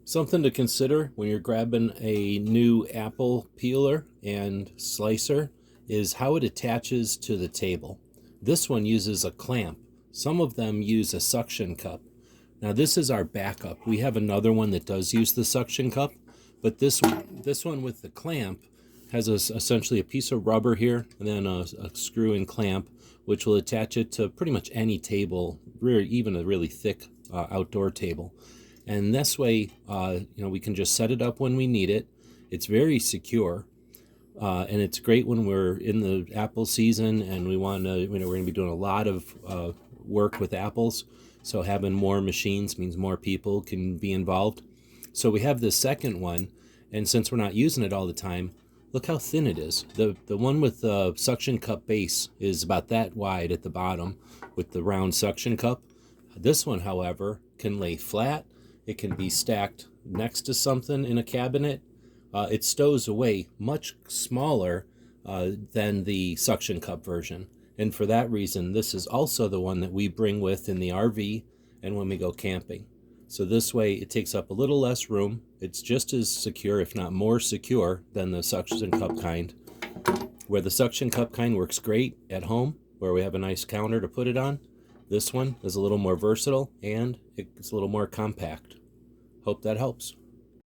Something to consider when you're grabbing a new apple peeler and slicer is how it attaches to the table. This one uses a clamp. Some of them use a suction cup. Now this is our backup. We have another one that does use the suction cup, but this one with the clamp has essentially a piece of rubber here and then a screw-in clamp, which will attach it to pretty much any table, even a really thick outdoor table. And this way, we can just set it up when we need it. It's very secure, and it's great when we're in the apple season and we want to, we're going to be doing a lot of work with apples. So having more machines means more people can be involved. So we have this second one, and since we're not using it all the time, look how thin it is. The one with the suction cup base is about that wide at the bottom with the round suction cup. This one, however, can lay flat. It can be stacked next to something in a cabinet. It stows away much smaller than the suction cup version. And for that reason, this is also the one that we bring with in the RV and when we go camping. So this way it takes up a little less room. It's just as secure, if not more secure, than the suction cup kind. Where the suction cup kind works great at home, where we have a nice counter to put it on, this one is a little more versatile and it's a little more compact. Hope that helps.